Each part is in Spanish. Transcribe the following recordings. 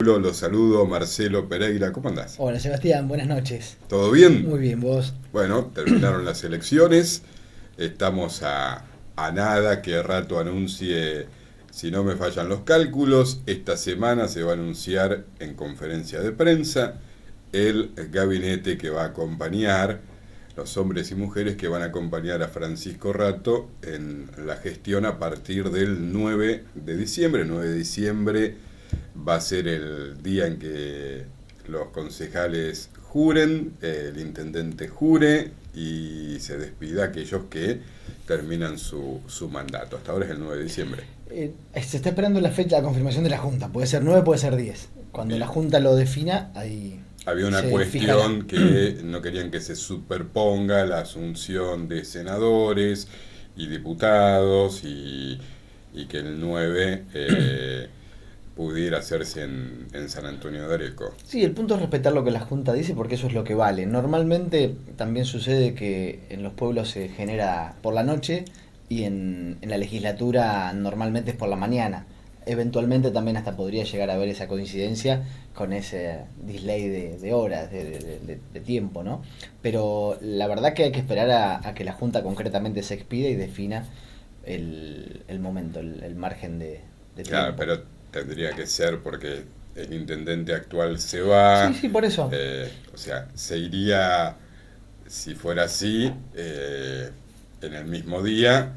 Los saludo, Marcelo Pereira, ¿cómo andás? Hola Sebastián, buenas noches. ¿Todo bien? Muy bien, vos. Bueno, terminaron las elecciones, estamos a nada que rato anuncie, si no me fallan los cálculos, esta semana se va a anunciar en conferencia de prensa el gabinete que va a acompañar, los hombres y mujeres que van a acompañar a Francisco Rato en la gestión a partir del 9 de diciembre. 9 de diciembre va a ser el día en que los concejales juren, el intendente jure y se despida a aquellos que terminan su mandato. Hasta ahora es el 9 de diciembre. Se está esperando la fecha de confirmación de la Junta. Puede ser 9, puede ser 10. Cuando Bien. la Junta lo defina, ahí Había una se cuestión fijará. que no querían que se superponga la asunción de senadores y diputados y que el 9 pudiera hacerse en San Antonio de Areco. Sí, el punto es respetar lo que la Junta dice porque eso es lo que vale. Normalmente también sucede que en los pueblos se genera por la noche y en la legislatura normalmente es por la mañana. Eventualmente también hasta podría llegar a haber esa coincidencia con ese delay de horas, de tiempo, ¿no? Pero la verdad que hay que esperar a que la Junta concretamente se expida y defina el momento, el margen de Claro, tiempo. pero tendría que ser porque el intendente actual se va, Sí, sí, por eso. o sea, se iría, si fuera así, en el mismo día,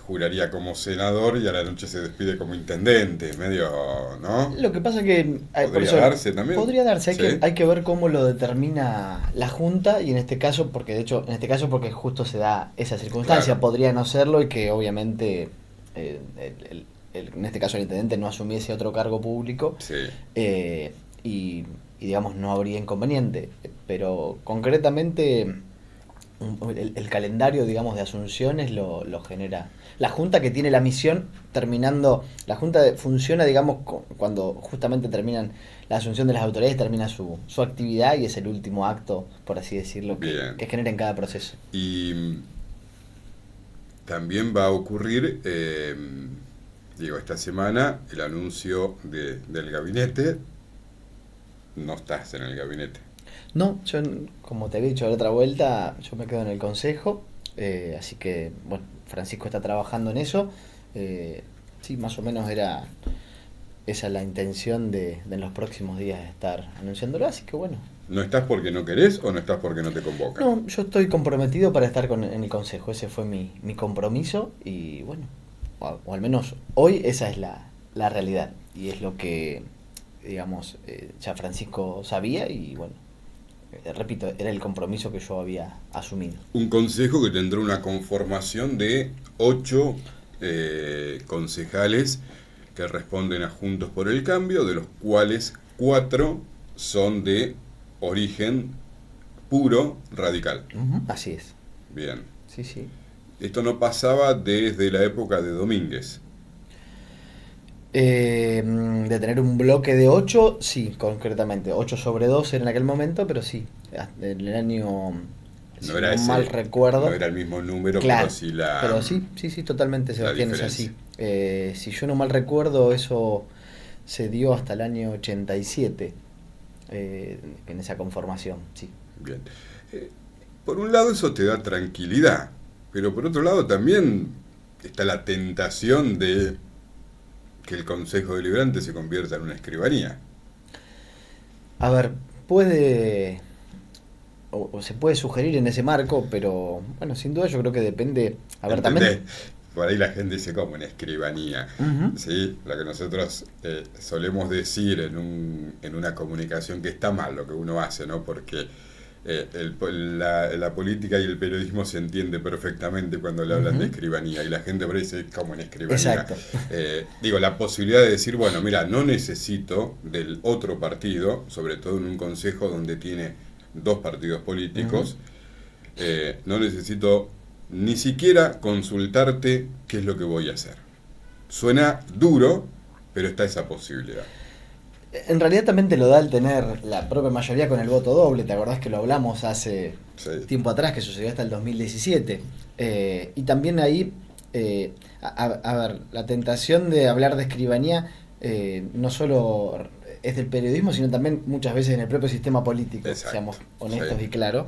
juraría como senador y a la noche se despide como intendente, medio, ¿no? Lo que pasa que por ¿Podría eso darse también? podría darse, Sí, hay que ver cómo lo determina la Junta y en este caso, porque de hecho, en este caso porque justo se da esa circunstancia, claro, podría no serlo y que obviamente eh, en este caso el intendente no asumiese otro cargo público sí. eh, y digamos no habría inconveniente, pero concretamente el calendario, digamos, de asunciones lo genera la Junta que tiene la misión terminando, la Junta funciona, digamos, cuando justamente terminan la asunción de las autoridades, termina su actividad y es el último acto, por así decirlo, Bien. que genera en cada proceso. Y también va a ocurrir, digo, esta semana el anuncio del gabinete. No estás en el gabinete. No, yo, como te había dicho la otra vuelta, yo me quedo en el consejo, así que, bueno, Francisco está trabajando en eso. Sí, más o menos era esa la intención de en los próximos días estar anunciándolo, así que bueno. ¿No estás porque no querés o no estás porque no te convocan? No, yo estoy comprometido para estar en el consejo, ese fue mi compromiso y bueno, o al menos hoy esa es la realidad y es lo que, digamos, ya Francisco sabía y bueno, repito, era el compromiso que yo había asumido. Un consejo que tendrá una conformación de 8 concejales que responden a Juntos por el Cambio, de los cuales 4 son de origen puro radical. Ujú, así es, Bien. sí, sí. Esto no pasaba desde la época de Domínguez. De tener un bloque de 8 sí, concretamente. 8 sobre 2 en aquel momento, pero sí. En el año, si No era no mal ese, no recuerdo. era el mismo número, Claro, pero sí pero sí, sí, sí, totalmente, la Sebastián, es diferencia. así. Si yo no mal recuerdo, eso se dio hasta el año 87, en esa conformación, sí. Bien. Eh, por un lado eso te da tranquilidad, pero por otro lado también está la tentación de que el Consejo Deliberante se convierta en una escribanía. A ver, puede, o se puede sugerir en ese marco, pero bueno, sin duda yo creo que depende. A ver, también. ¿Entendés? Por ahí la gente dice como una escribanía. Ujú. ¿Sí? Lo que nosotros solemos decir en una comunicación que está mal lo que uno hace, ¿no? Porque la política y el periodismo se entiende perfectamente cuando le hablan de Ujú. escribanía y la gente por ahí dice como en escribanía. Exacto. Digo, la posibilidad de decir, bueno, mira, no necesito del otro partido, sobre todo en un consejo donde tiene dos partidos Ujú. políticos, no necesito ni siquiera consultarte qué es lo que voy a hacer. Suena duro, pero está esa posibilidad. En realidad también te lo da el tener la propia mayoría con el voto doble. ¿Te acordás que lo hablamos hace Sí, tiempo atrás, que sucedió hasta el 2017? Y también ahí, a ver, la tentación de hablar de escribanía no solo es del periodismo, sino también muchas veces en el propio sistema político, Exacto, seamos honestos sí. y claros.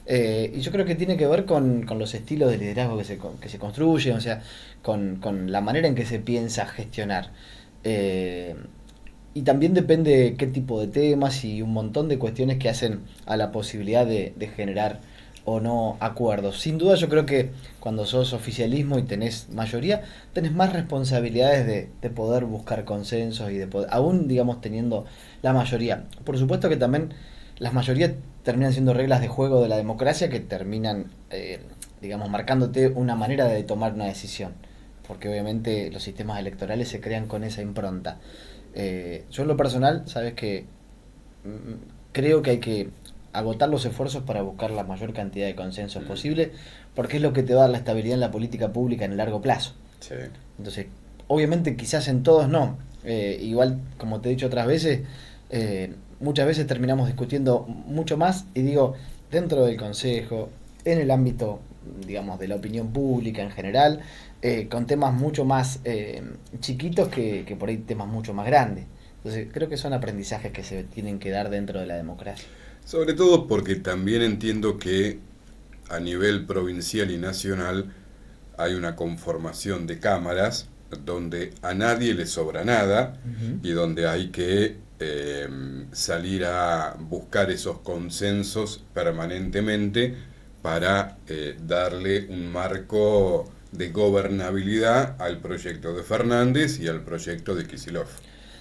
Y yo creo que tiene que ver con los estilos de liderazgo que se construyen, o sea, con la manera en que se piensa gestionar. Eh, y también depende qué tipo de temas y un montón de cuestiones que hacen a la posibilidad de generar o no acuerdos. Sin duda yo creo que cuando sos oficialismo y tenés mayoría, tenés más responsabilidades de poder buscar consensos y de poder, aún digamos teniendo la mayoría. Por supuesto que también las mayorías terminan siendo reglas de juego de la democracia que terminan, digamos, marcándote una manera de tomar una decisión. Porque obviamente los sistemas electorales se crean con esa impronta. Yo en lo personal, sabes que creo que hay que agotar los esfuerzos para buscar la mayor cantidad de consensos Mm, posible, porque es lo que te va a dar la estabilidad en la política pública en el largo plazo. sí. Entonces, obviamente quizás en todos no. Igual, como te he dicho otras veces, muchas veces terminamos discutiendo mucho más, y digo, dentro del Consejo, en el ámbito, digamos, de la opinión pública en general, con temas mucho más chiquitos que por ahí temas mucho más grandes. Entonces, creo que son aprendizajes que se tienen que dar dentro de la democracia. Sobre todo porque también entiendo que a nivel provincial y nacional hay una conformación de cámaras donde a nadie le sobra nada Ujú. y donde hay que salir a buscar esos consensos permanentemente para darle un marco de gobernabilidad al proyecto de Fernández y al proyecto de Kicillof.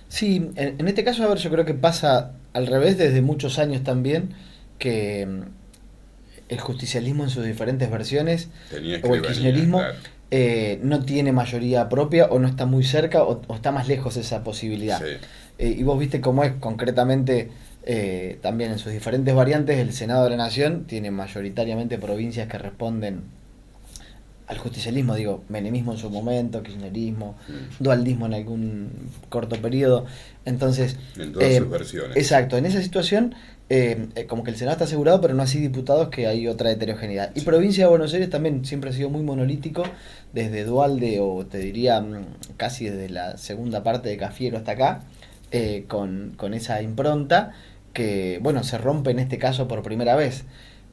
Sí, en este caso, a ver, yo creo que pasa al revés desde muchos años también, que el justicialismo en sus diferentes versiones Tenía o el escribanía, kirchnerismo claro. no tiene mayoría propia o no está muy cerca o está más lejos esa posibilidad. Sí, Y vos viste cómo es concretamente también en sus diferentes variantes el Senado de la Nación tiene mayoritariamente provincias que responden al justicialismo, digo, menemismo en su momento, kirchnerismo, mm, dualdismo en algún corto periodo. Entonces, en todas sus versiones. exacto, en esa situación, como que el Senado está asegurado, pero no así diputados, que hay otra heterogeneidad. Y Sí. provincia de Buenos Aires también siempre ha sido muy monolítico, desde Dualde o te diría casi desde la segunda parte de Cafiero hasta acá, con esa impronta que, bueno, se rompe en este caso por primera vez.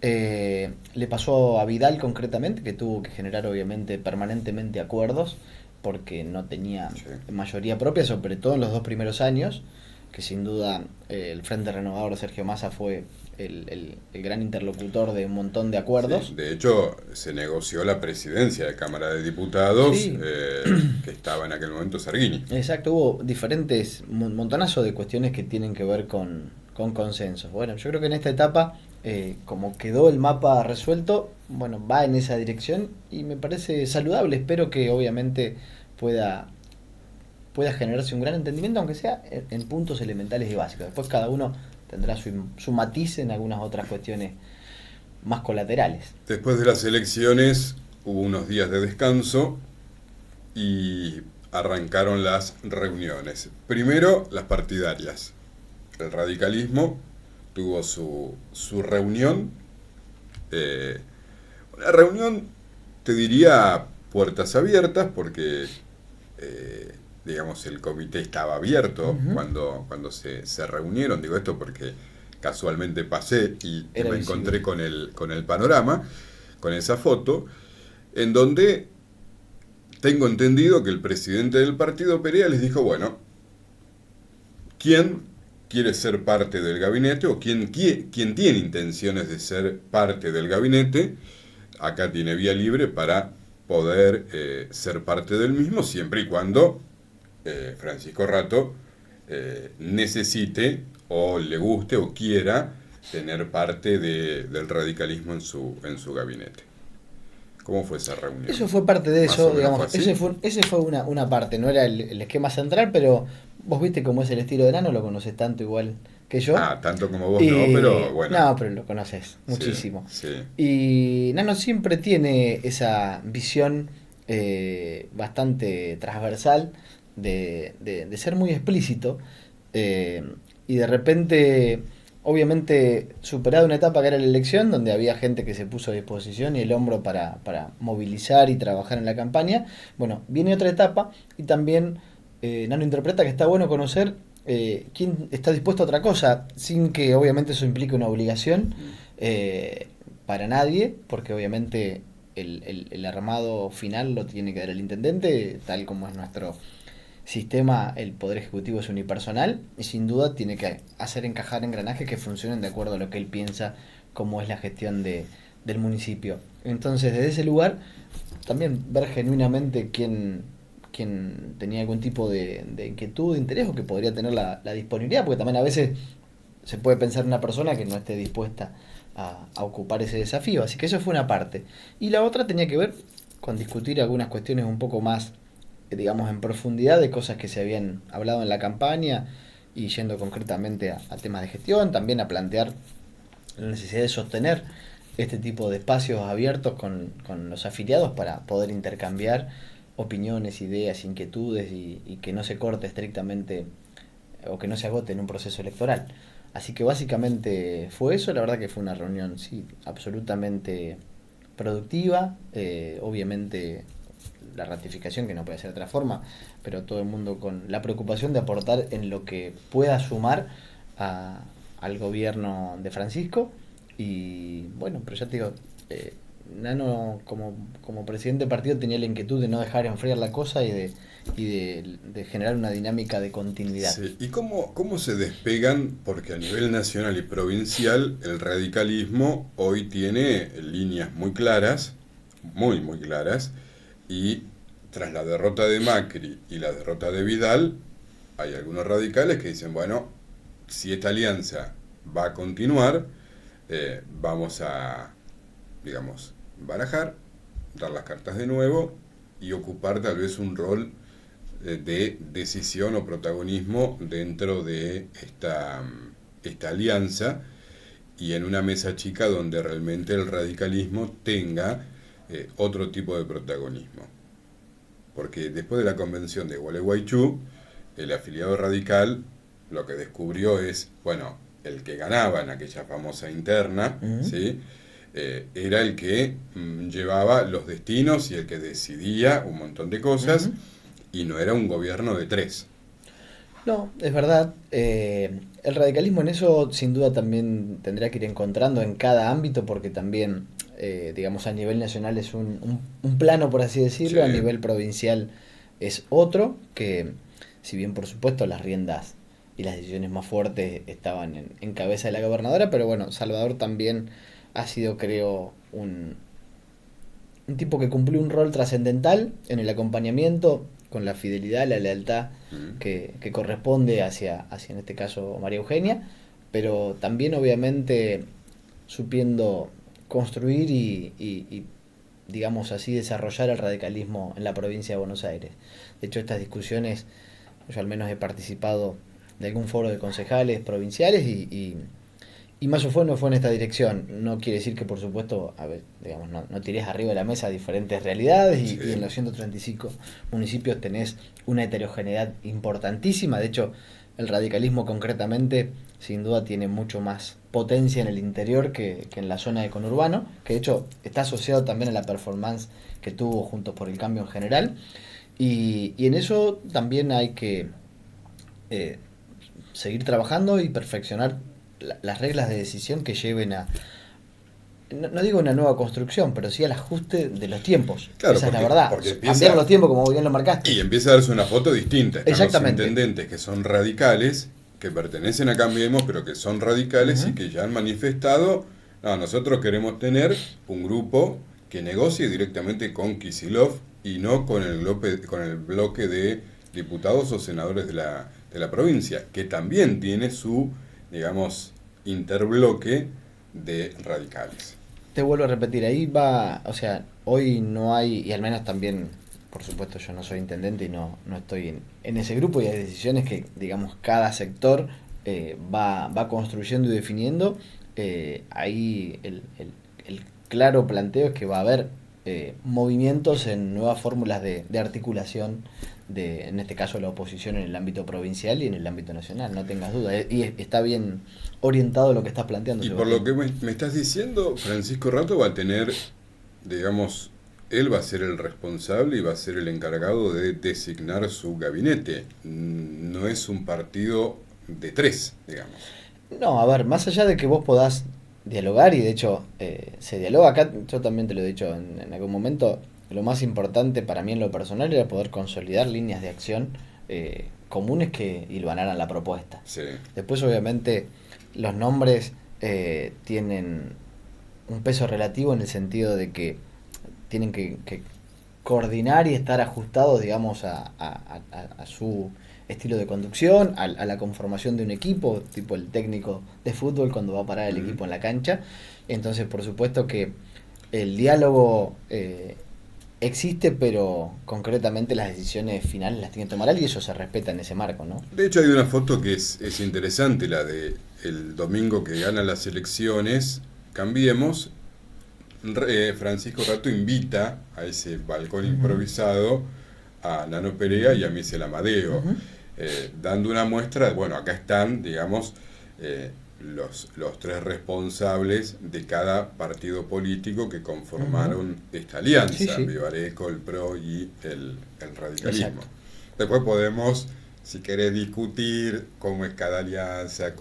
Le pasó a Vidal concretamente, que tuvo que generar obviamente permanentemente acuerdos, porque no tenía Sí. mayoría propia, sobre todo en los dos primeros años, que sin duda el Frente Renovador de Sergio Massa fue el gran interlocutor de un montón de Sí, acuerdos. de hecho, se negoció la presidencia de Cámara de Diputados, Sí, que estaba en aquel momento Sarguini. exacto, hubo diferentes, montonazo de cuestiones que tienen que ver con consensos. Bueno, yo creo que en esta etapa, como quedó el mapa resuelto, bueno, va en esa dirección y me parece saludable. Espero que obviamente pueda, pueda generarse un gran entendimiento, aunque sea en puntos elementales y básicos. Después cada uno tendrá su matiz en algunas otras cuestiones más colaterales. Después de las elecciones hubo unos días de descanso y arrancaron las reuniones. Primero, las partidarias. El radicalismo tuvo su reunión. eh, una reunión, te diría, puertas abiertas, porque, eh, digamos, el comité estaba abierto Ujú. cuando se reunieron. Digo esto porque casualmente pasé y Era me visible. encontré con el panorama, con esa foto, en donde tengo entendido que el presidente del partido, Perea, les dijo, bueno, ¿quién quiere ser parte del gabinete o quién tiene intenciones de ser parte del gabinete? Acá tiene vía libre para poder ser parte del mismo, siempre y cuando Francisco Rato necesite o le guste o quiera tener parte del radicalismo en su gabinete. ¿Cómo fue esa reunión? Eso fue parte de ¿Más o eso, menos fue digamos, así? ese fue una parte, no era el esquema central, pero vos viste cómo es el estilo de Nano, lo conoces tanto igual que yo. Ah, tanto como vos no, Y pero bueno, no, pero lo conoces sí, muchísimo. sí, Y Nano siempre tiene esa visión bastante transversal de ser muy explícito, eh, y de repente, obviamente, superada una etapa que era la elección, donde había gente que se puso a disposición y el hombro para movilizar y trabajar en la campaña. Bueno, viene otra etapa y también Nano interpreta que está bueno conocer quién está dispuesto a otra cosa, sin que obviamente eso implique una obligación para nadie, porque obviamente el armado final lo tiene que dar el intendente, tal como es nuestro sistema. El poder ejecutivo es unipersonal y sin duda tiene que hacer encajar engranajes que funcionen de acuerdo a lo que él piensa como es la gestión del municipio. Entonces, desde ese lugar, también ver genuinamente quién tenía algún tipo de inquietud, de interés, o que podría tener la disponibilidad, porque también a veces se puede pensar en una persona que no esté dispuesta a ocupar ese desafío. Así que eso fue una parte. Y la otra tenía que ver con discutir algunas cuestiones un poco más, digamos, en profundidad, de cosas que se habían hablado en la campaña, y yendo concretamente a temas de gestión, también a plantear la necesidad de sostener este tipo de espacios abiertos con los afiliados para poder intercambiar opiniones, ideas, inquietudes, y que no se corte estrictamente o que no se agote en un proceso electoral. Así que básicamente fue eso. La verdad que fue una reunión, sí, absolutamente productiva. Obviamente la ratificación, que no puede ser de otra forma, pero todo el mundo con la preocupación de aportar en lo que pueda sumar al gobierno de Francisco. Y bueno, pero ya te digo, Nano como presidente del partido tenía la inquietud de no dejar enfriar la cosa y de generar una dinámica de continuidad. Sí. ¿Y cómo se despegan? Porque a nivel nacional y provincial el radicalismo hoy tiene líneas muy claras, muy muy claras, y tras la derrota de Macri y la derrota de Vidal, hay algunos radicales que dicen, bueno, si esta alianza va a continuar, vamos a, digamos, barajar, dar las cartas de nuevo y ocupar tal vez un rol de decisión o protagonismo dentro de esta alianza, y en una mesa chica donde realmente el radicalismo tenga otro tipo de protagonismo. Porque después de la convención de Gualeguaychú, el afiliado radical lo que descubrió es, bueno, el que ganaba en aquella famosa interna, ¿sí? Era el que llevaba los destinos y el que decidía un montón de cosas, y no era un gobierno de tres. No, es verdad. El radicalismo en eso sin duda también tendría que ir encontrando en cada ámbito, porque también, digamos, a nivel nacional es un plano, por así decirlo. Sí. A nivel provincial es otro, que si bien por supuesto las riendas y las decisiones más fuertes estaban en cabeza de la gobernadora, pero bueno, Salvador también ha sido, creo, un tipo que cumplió un rol trascendental en el acompañamiento, con la fidelidad, la lealtad que corresponde hacia, en este caso, María Eugenia, pero también obviamente supiendo construir y digamos así, desarrollar el radicalismo en la provincia de Buenos Aires. De hecho, estas discusiones, yo al menos he participado de algún foro de concejales provinciales, y más o no fue en esta dirección. No quiere decir que, por supuesto, a ver, digamos, no tires arriba de la mesa diferentes realidades, y en los 135 municipios tenés una heterogeneidad importantísima. De hecho, el radicalismo concretamente, sin duda, tiene mucho más potencia en el interior que en la zona de conurbano, que de hecho está asociado también a la performance que tuvo Juntos por el Cambio en general. Y en eso también hay que seguir trabajando y perfeccionar las reglas de decisión que lleven a, no digo una nueva construcción, pero sí al ajuste de los tiempos. Claro, esa es la verdad. Cambiar los tiempos, como bien lo marcaste. Y empieza a darse una foto distinta. Están Exactamente. Los intendentes que son radicales, que pertenecen a Cambiemos, pero que son radicales y que ya han manifestado, no, nosotros queremos tener un grupo que negocie directamente con Kicillof y no con el bloque de diputados o senadores de la provincia, que también tiene su, digamos, interbloque de radicales. Te vuelvo a repetir, ahí va, o sea, hoy no hay, y al menos también, por supuesto, yo no soy intendente y no estoy en ese grupo, y hay decisiones que, digamos, cada sector va construyendo y definiendo. Ahí el claro planteo es que va a haber movimientos en nuevas fórmulas de articulación de, en este caso, la oposición en el ámbito provincial y en el ámbito nacional, no tengas duda. Y está bien orientado lo que estás planteando. Y por lo que me estás diciendo, Francisco Rato va a tener, digamos, él va a ser el responsable y va a ser el encargado de designar su gabinete. No es un partido de tres, digamos. No, a ver, más allá de que vos podás dialogar, y de hecho se dialoga acá, yo también te lo he dicho en algún momento, lo más importante para mí en lo personal era poder consolidar líneas de acción comunes que hilvanaran la propuesta. Sí. Después, obviamente, los nombres tienen un peso relativo en el sentido de que tienen que coordinar y estar ajustados, digamos, a su estilo de conducción, a la conformación de un equipo, tipo el técnico de fútbol cuando va a parar el equipo en la cancha. Entonces, por supuesto que el diálogo existe, pero concretamente las decisiones finales las tiene que tomar él y eso se respeta en ese marco, ¿no? De hecho, hay una foto que es interesante, la de el domingo que gana las elecciones, Cambiemos. Francisco Rato invita a ese balcón improvisado a Nano Perea y a Michel Amadeo, dando una muestra, bueno, acá están, digamos, los tres responsables de cada partido político que conformaron esta alianza, Sí, sí. Vivareco, el PRO y el radicalismo. Exacto. Después podemos, si querés, discutir cómo es cada alianza,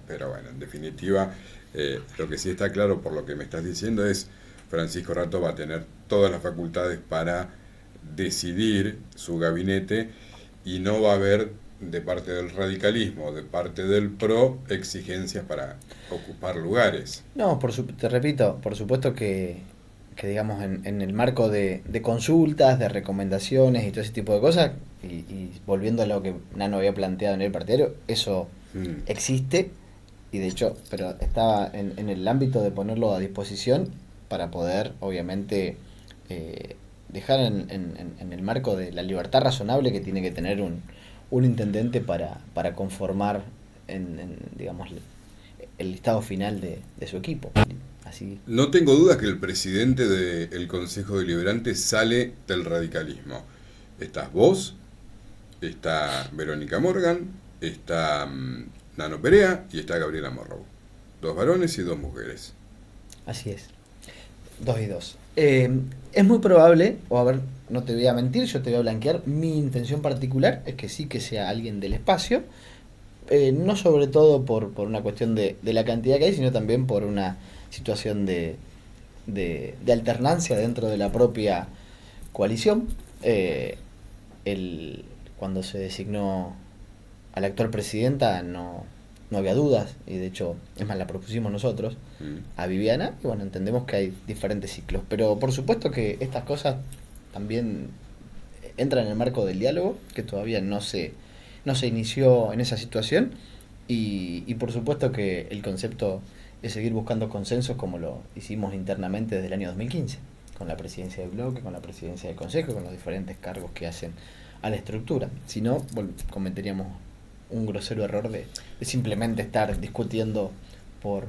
pero bueno, en definitiva, lo que sí está claro por lo que me estás diciendo es Francisco Rato va a tener todas las facultades para decidir su gabinete y no va a haber de parte del radicalismo, de parte del PRO, exigencias para ocupar lugares. No, te repito, por supuesto que digamos, en el marco de consultas, de recomendaciones y todo ese tipo de cosas, y volviendo a lo que Nano había planteado en el partidario, eso existe, y de hecho, pero estaba en el ámbito de ponerlo a disposición para poder, obviamente, dejar en el marco de la libertad razonable que tiene que tener un intendente para conformar, digamos, el listado final de su equipo. Así. No tengo dudas que el presidente del Consejo Deliberante sale del radicalismo. Estás vos, está Verónica Morgan, está Nano Perea y está Gabriela Morrow. 2 varones y 2 mujeres. Así es. 2 y 2. Es muy probable, o a ver, no te voy a mentir, yo te voy a blanquear, mi intención particular es que sí que sea alguien del espacio, no sobre todo por una cuestión de la cantidad que hay, sino también por una situación de alternancia dentro de la propia coalición. Cuando se designó a la actual presidenta no había dudas, y de hecho, es más, la propusimos nosotros a Viviana, y bueno, entendemos que hay diferentes ciclos, pero por supuesto que estas cosas también entran en el marco del diálogo, que todavía no se inició en esa situación, y por supuesto que el concepto es seguir buscando consensos como lo hicimos internamente desde el año 2015, con la presidencia del bloque, con la presidencia del consejo, con los diferentes cargos que hacen a la estructura. Si no, cometeríamos un grosero error de simplemente estar discutiendo por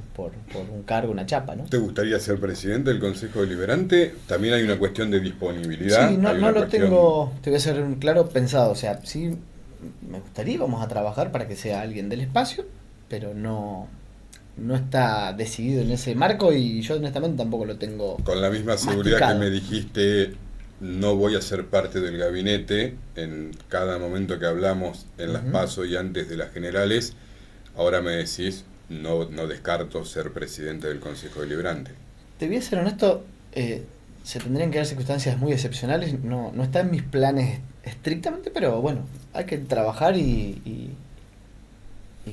un cargo, una chapa, ¿no? ¿Te gustaría ser presidente del Consejo Deliberante? También hay una cuestión de disponibilidad. Sí, no lo tengo, te voy a ser claro, pensado. O sea, sí me gustaría, vamos a trabajar para que sea alguien del espacio, pero no está decidido en ese marco, y yo honestamente tampoco lo tengo con la misma seguridad masticado. que me dijiste, no voy a ser parte del gabinete en cada momento que hablamos en las PASO y antes de las generales. Ahora me decís, no descarto ser presidente del Consejo Deliberante. Te voy a ser honesto, se tendrían que dar circunstancias muy excepcionales, no está en mis planes estrictamente, pero bueno, hay que trabajar y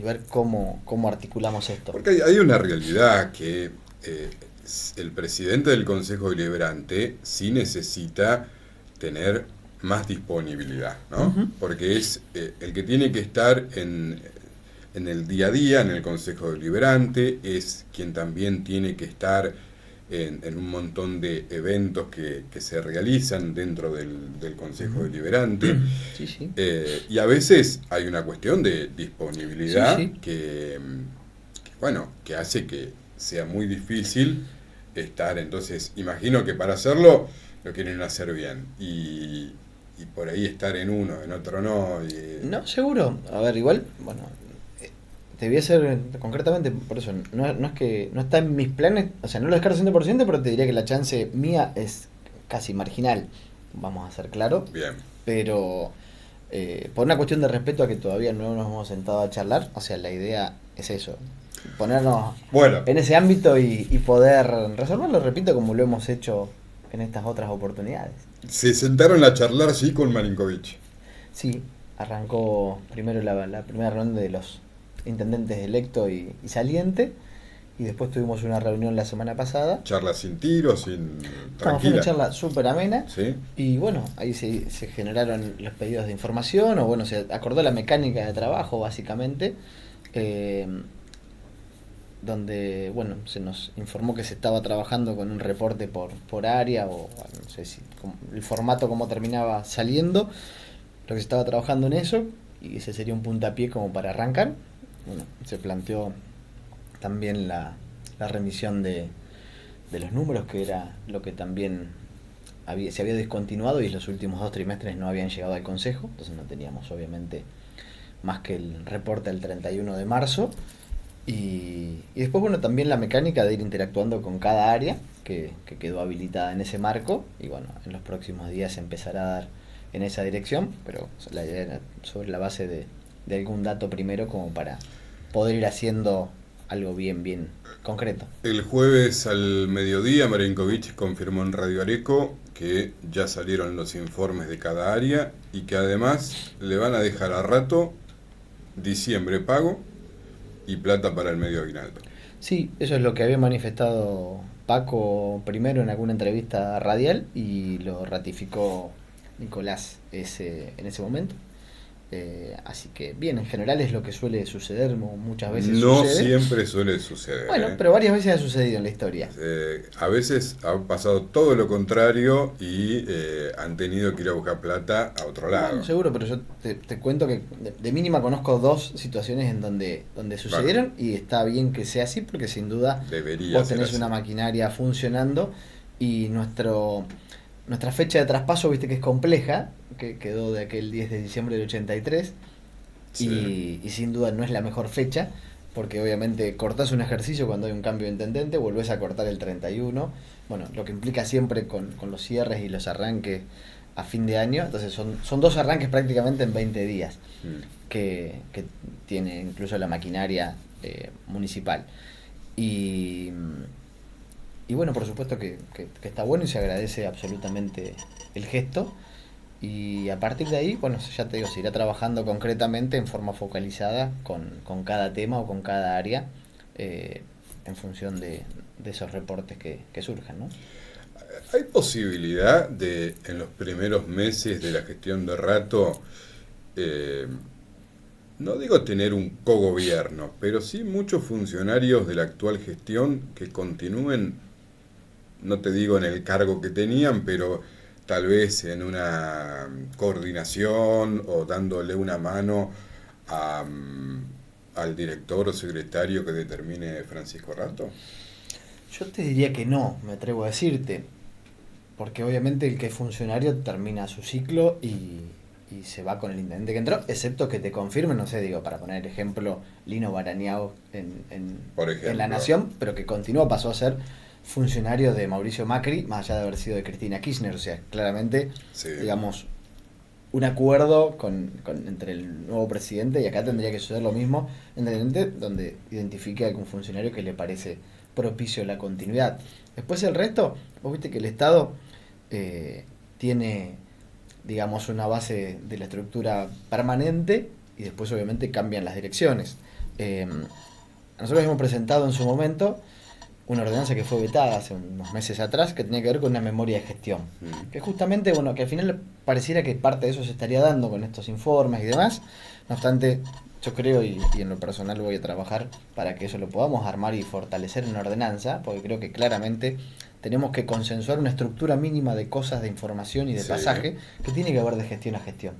ver cómo articulamos esto. Porque hay una realidad que el presidente del Consejo Deliberante sí necesita tener más disponibilidad, ¿no? Porque es el que tiene que estar en el día a día, en el Consejo Deliberante, es quien también tiene que estar en un montón de eventos que se realizan dentro del Consejo Deliberante. Sí, sí. Y a veces hay una cuestión de disponibilidad Sí. que hace que sea muy difícil estar. Entonces, imagino que para hacerlo lo quieren hacer bien. Y por ahí estar en uno, en otro no. No, seguro. A ver, igual, bueno, te voy a hacer concretamente por eso. No es que no está en mis planes, o sea, no lo descarto 100%, pero te diría que la chance mía es casi marginal, vamos a ser claros, Bien. pero por una cuestión de respeto a que todavía no nos hemos sentado a charlar, o sea, la idea es eso, ponernos Bueno, en ese ámbito y poder resolverlo, repito, como lo hemos hecho en estas otras oportunidades. se sentaron a charlar, sí, con Marinkovic. Sí, arrancó primero la primera reunión de los intendentes electo y saliente, y después tuvimos una reunión la semana pasada. Charla sin tiros, sin... No, fue tranquila. una charla súper amena. ¿Sí? Y bueno, ahí se generaron los pedidos de información, o bueno, se acordó la mecánica de trabajo básicamente, eh, donde bueno, se nos informó que se estaba trabajando con un reporte por área, o no sé si el formato cómo terminaba saliendo, lo que se estaba trabajando en eso, y ese sería un puntapié como para arrancar. Bueno, se planteó también la remisión de los números, que era lo que también se había descontinuado, y los últimos 2 trimestres no habían llegado al Consejo, entonces no teníamos obviamente más que el reporte del 31 de marzo. Y después, bueno, también la mecánica de ir interactuando con cada área que quedó habilitada en ese marco, y bueno, en los próximos días se empezará a dar en esa dirección, pero la idea era sobre la base de algún dato primero, como para poder ir haciendo algo bien concreto. El jueves al mediodía, Marinkovic confirmó en Radio Areco que ya salieron los informes de cada área y que además le van a dejar a rato diciembre pago y plata para el medio aguinaldo. Sí, eso es lo que había manifestado Paco primero en alguna entrevista radial, y lo ratificó Nicolás en ese momento. Así que bien, en general es lo que suele suceder, muchas veces No sucede. siempre suele suceder. Bueno, pero varias veces ha sucedido en la historia. A veces ha pasado todo lo contrario y han tenido que ir a buscar plata a otro lado. Bueno, seguro, pero yo te cuento que de mínima conozco 2 situaciones en donde sucedieron, y está bien que sea así, porque sin duda Debería vos ser tenés así. una maquinaria funcionando, y nuestra fecha de traspaso, viste que es compleja, que quedó de aquel 10 de diciembre del 83, Sí. y sin duda no es la mejor fecha, porque obviamente cortás un ejercicio cuando hay un cambio de intendente, volvés a cortar el 31, bueno, lo que implica siempre con los cierres y los arranques a fin de año, entonces son 2 arranques prácticamente en 20 días, que tiene incluso la maquinaria municipal. Y bueno, por supuesto que está bueno, y se agradece absolutamente el gesto. Y a partir de ahí, bueno, ya te digo, se irá trabajando concretamente en forma focalizada con cada tema o con cada área, en función de esos reportes que surjan, ¿no? ¿Hay posibilidad de, en los primeros meses de la gestión de Rato, no digo tener un cogobierno, pero sí muchos funcionarios de la actual gestión que continúen, no te digo en el cargo que tenían, pero tal vez en una coordinación o dándole una mano al director o secretario que determine Francisco Rato? Yo te diría que no, me atrevo a decirte, porque obviamente el que es funcionario termina su ciclo y se va con el intendente que entró, excepto que te confirme, no sé, digo, para poner ejemplo, Lino Barañao Por en ejemplo. La Nación, pero que continuó, pasó a ser funcionario de Mauricio Macri, más allá de haber sido de Cristina Kirchner, o sea, claramente, Sí. digamos, un acuerdo entre el nuevo presidente, y acá tendría que suceder lo mismo, donde identifique a algún funcionario que le parece propicio la continuidad. Después el resto, vos viste que el Estado tiene, digamos, una base de la estructura permanente, y después obviamente cambian las direcciones. Nosotros hemos presentado en su momento una ordenanza que fue vetada hace unos meses atrás, que tenía que ver con una memoria de gestión. Que justamente, bueno, que al final pareciera que parte de eso se estaría dando con estos informes y demás. No obstante, yo creo, y en lo personal voy a trabajar para que eso lo podamos armar y fortalecer en una ordenanza, porque creo que claramente tenemos que consensuar una estructura mínima de cosas, de información y de Sí. pasaje, que tiene que ver de gestión a gestión.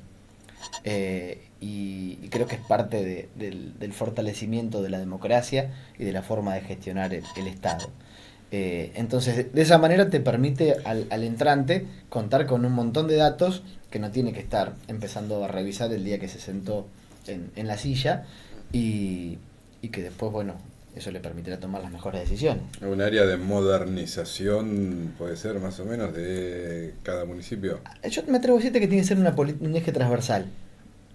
Y creo que es parte del fortalecimiento de la democracia y de la forma de gestionar el Estado. Entonces, de esa manera te permite al entrante contar con un montón de datos que no tiene que estar empezando a revisar el día que se sentó en la silla, y que después, bueno, eso le permitirá tomar las mejores decisiones. Un área de modernización puede ser más o menos de cada municipio. Yo me atrevo a decirte que tiene que ser un eje transversal,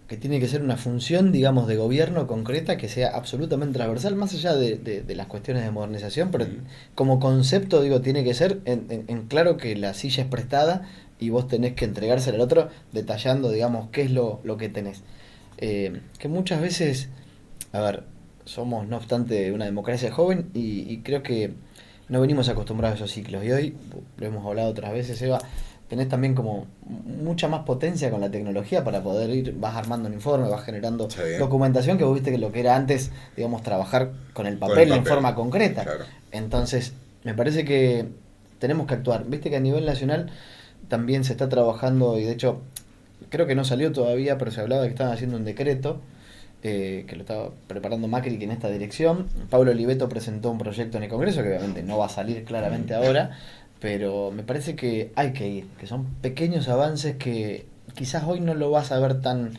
que tiene que ser una función, digamos, de gobierno concreta que sea absolutamente transversal, más allá de las cuestiones de modernización, pero como concepto, digo, tiene que ser en claro que la silla es prestada y vos tenés que entregársela al otro detallando, digamos, qué es lo que tenés. Que muchas veces, a ver, somos no obstante una democracia joven y creo que no venimos acostumbrados a esos ciclos. Y hoy, lo hemos hablado otras veces, Eva, tenés también como mucha más potencia con la tecnología para poder ir, vas armando un informe, vas generando Sí. documentación, que vos viste que lo que era antes, digamos, trabajar con el papel en forma concreta. Claro. Entonces, me parece que tenemos que actuar. Viste que a nivel nacional también se está trabajando, y de hecho, creo que no salió todavía, pero se hablaba de que estaban haciendo un decreto, que lo estaba preparando Macri, que en esta dirección. Pablo Oliveto presentó un proyecto en el Congreso, que obviamente no va a salir claramente ahora, pero me parece que hay que ir, que son pequeños avances que quizás hoy no lo vas a ver tan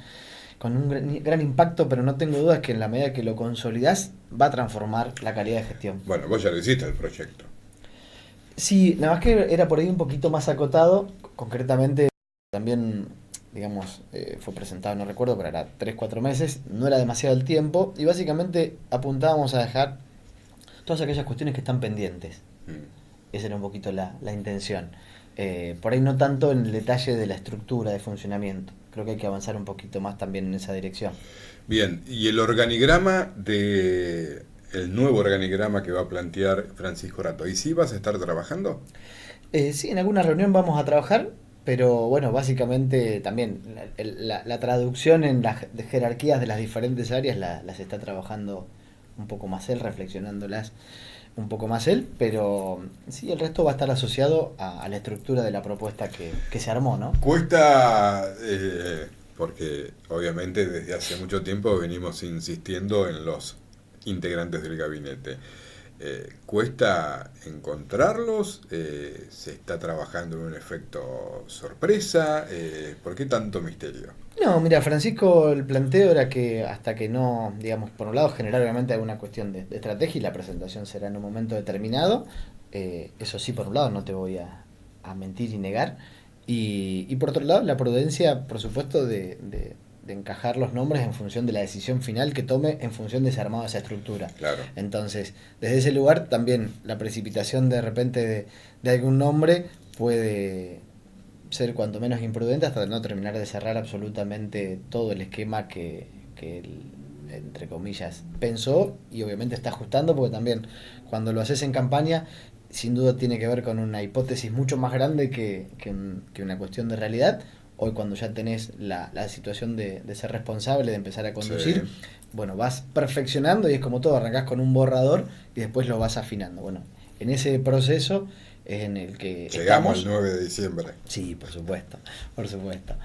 con un gran impacto, pero no tengo dudas que en la medida que lo consolidás va a transformar la calidad de gestión. Bueno, vos ya lo hiciste el proyecto. Sí, nada más que era por ahí un poquito más acotado, concretamente también, digamos, fue presentado, no recuerdo, pero era 3-4 meses, no era demasiado el tiempo, y básicamente apuntábamos a dejar todas aquellas cuestiones que están pendientes. Esa era un poquito la intención. Por ahí no tanto en el detalle de la estructura de funcionamiento. Creo que hay que avanzar un poquito más también en esa dirección. Bien, y el organigrama el nuevo organigrama que va a plantear Francisco Rato, ¿y sí vas a estar trabajando? Sí, en alguna reunión vamos a trabajar, pero bueno, básicamente también la traducción en las jerarquías de las diferentes áreas las está trabajando un poco más él, reflexionándolas un poco más él, pero sí, el resto va a estar asociado a la estructura de la propuesta que se armó, ¿no? Cuesta, porque obviamente desde hace mucho tiempo venimos insistiendo en los integrantes del gabinete. ¿Cuesta encontrarlos? ¿Se está trabajando en un efecto sorpresa? ¿Por qué tanto misterio? No, mira, Francisco, el planteo era que hasta que no, digamos, por un lado generar obviamente alguna cuestión de estrategia y la presentación será en un momento determinado, eso sí, por un lado, no te voy a mentir y negar, y por otro lado, la prudencia, por supuesto, de encajar los nombres en función de la decisión final que tome en función de ese armado, de esa estructura. Claro. Entonces, desde ese lugar también la precipitación de repente de algún nombre puede ser cuanto menos imprudente hasta no terminar de cerrar absolutamente todo el esquema que él, entre comillas, pensó, y obviamente está ajustando, porque también cuando lo haces en campaña sin duda tiene que ver con una hipótesis mucho más grande que una cuestión de realidad. Hoy cuando ya tenés la situación de ser responsable, de empezar a conducir, Sí. bueno, vas perfeccionando y es como todo, arrancás con un borrador y después lo vas afinando. Bueno, en ese proceso es en el que Llegamos estamos. el 9 de diciembre. Sí, por supuesto, por supuesto.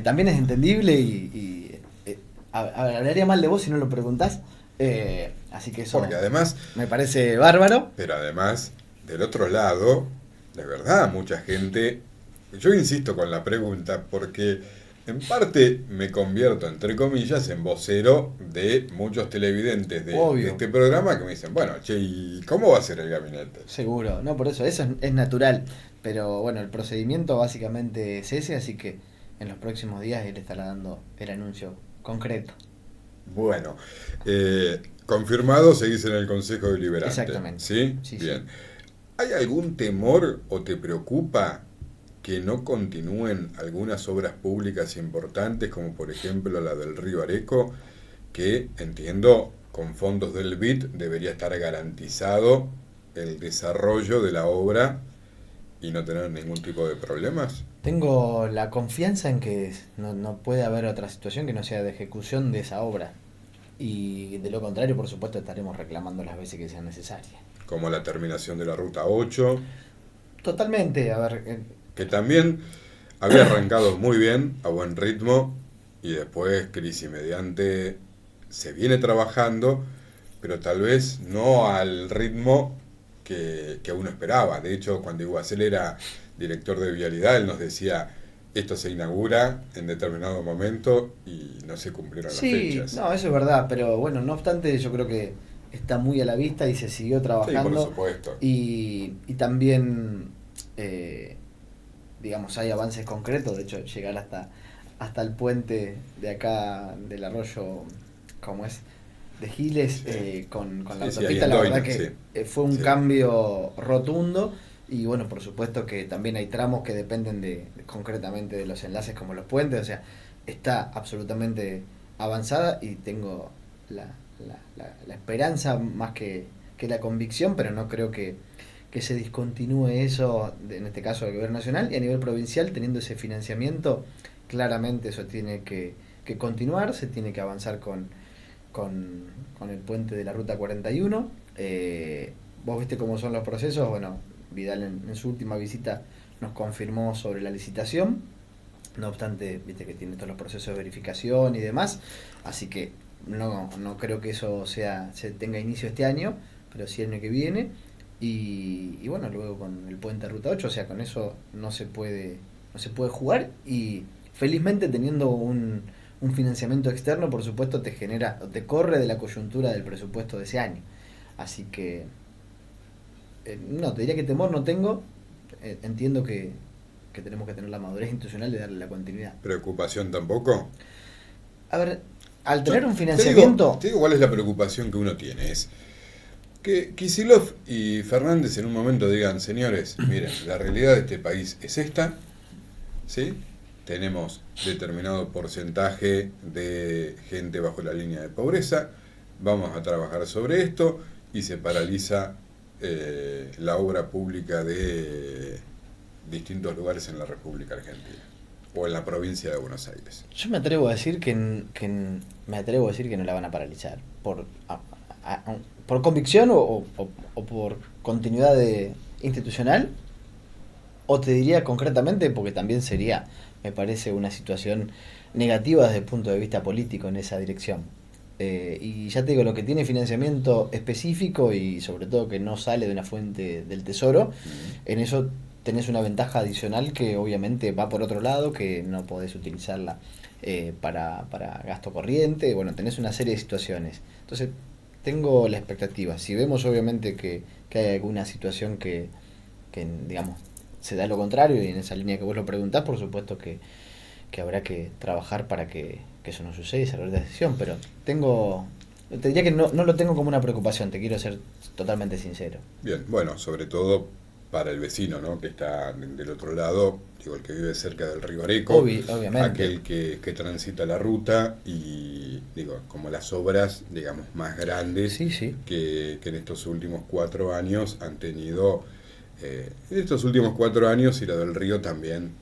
También es entendible hablaría mal de vos si no lo preguntás, así que eso Porque además, me parece bárbaro. pero además, del otro lado, de verdad, mucha gente, yo insisto con la pregunta porque en parte me convierto, entre comillas, en vocero de muchos televidentes de este programa que me dicen, bueno, che, ¿y cómo va a ser el gabinete? Seguro, no, por eso es natural, pero bueno, el procedimiento básicamente es ese, así que en los próximos días él estará dando el anuncio concreto. Bueno, confirmado, seguís en el Consejo Deliberante. Exactamente. ¿Sí? Sí, Bien. sí. ¿Hay algún temor o te preocupa que no continúen algunas obras públicas importantes, como por ejemplo la del río Areco, que entiendo con fondos del BID debería estar garantizado el desarrollo de la obra y no tener ningún tipo de problemas? Tengo la confianza en que no puede haber otra situación que no sea de ejecución de esa obra. Y de lo contrario, por supuesto, estaremos reclamando las veces que sean necesarias. Como la terminación de la Ruta 8, Totalmente, a ver, que también había arrancado muy bien, a buen ritmo, y después, crisis mediante, se viene trabajando, pero tal vez no al ritmo que uno esperaba. De hecho, cuando Iguacel era director de Vialidad, él nos decía, esto se inaugura en determinado momento y no se cumplieron las sí, fechas. no, eso es verdad, pero bueno, no obstante, yo creo que está muy a la vista y se siguió Sí, trabajando. por supuesto. Y también, digamos, hay avances concretos, de hecho, llegar hasta el puente de acá del arroyo, como es, de Giles, Sí. con la Sí, autopista, ahí en la Doina, verdad que sí. fue un Sí. cambio rotundo. Y bueno, por supuesto que también hay tramos que dependen concretamente de los enlaces como los puentes, o sea, está absolutamente avanzada y tengo la esperanza más que la convicción, pero no creo que se discontinúe eso, en este caso del gobierno nacional, y a nivel provincial, teniendo ese financiamiento, claramente eso tiene que continuar, se tiene que avanzar con el puente de la Ruta 41. Vos viste cómo son los procesos, bueno, Vidal en su última visita nos confirmó sobre la licitación, no obstante, viste que tiene todos los procesos de verificación y demás, así que no creo que eso se tenga inicio este año, pero sí el año que viene. Y bueno, luego con el puente Ruta 8, o sea, con eso no se puede jugar, y felizmente teniendo un financiamiento externo, por supuesto, te corre de la coyuntura del presupuesto de ese año. Así que, no, te diría que temor no tengo, entiendo que tenemos que tener la madurez institucional de darle la continuidad. ¿Preocupación tampoco? A ver, al Yo tener un te financiamiento... digo cuál es la preocupación que uno tiene. Es que Kicillof y Fernández en un momento digan, señores, miren, la realidad de este país es esta, ¿sí? Tenemos determinado porcentaje de gente bajo la línea de pobreza, vamos a trabajar sobre esto y se paraliza la obra pública de distintos lugares en la República Argentina o en la provincia de Buenos Aires. Yo me atrevo a decir me atrevo a decir que no la van a paralizar por convicción o por continuidad institucional, o te diría concretamente porque también sería, me parece, una situación negativa desde el punto de vista político en esa dirección. Y ya te digo, lo que tiene financiamiento específico y sobre todo que no sale de una fuente del tesoro, en eso tenés una ventaja adicional que obviamente va por otro lado, que no podés utilizarla para gasto corriente. Bueno, tenés una serie de situaciones. Entonces, tengo la expectativa. Si vemos obviamente que hay alguna situación que, digamos, se da lo contrario y en esa línea que vos lo preguntás, por supuesto que habrá que trabajar para que eso no suceda y saber de decisión, pero te diría que no lo tengo como una preocupación, te quiero ser totalmente sincero. Bien, bueno, sobre todo para el vecino, ¿no? Que está del otro lado, digo, el que vive cerca del río Areco, Obviamente. aquel que transita la ruta y, digo, como las obras, digamos, más grandes Sí, sí. que en estos últimos 4 años han tenido, en estos últimos 4 años y la del río también,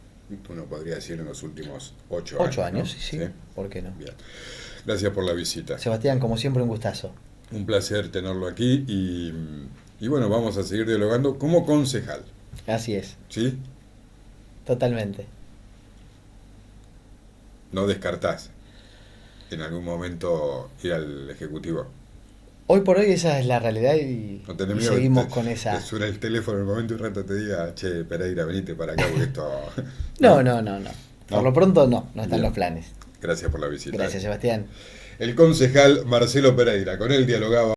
uno podría decir en los últimos 8 años. 8 años, ¿no? sí, sí, ¿por qué no? Bien. Gracias por la visita. Sebastián, como siempre, un gustazo. Un placer tenerlo aquí y bueno, vamos a seguir dialogando como concejal, Así es, ¿sí? totalmente. No descartás en algún momento ir al Ejecutivo. Hoy por hoy esa es la realidad y, No tenés y miedo seguimos que con te esa... suena el teléfono en el momento y un rato te diga, che, Pereira, venite para acá porque esto... No. Por ¿No? lo pronto no están Bien. los planes. Gracias por la visita. Gracias, Sebastián. El concejal Marcelo Pereira, con él dialogaba.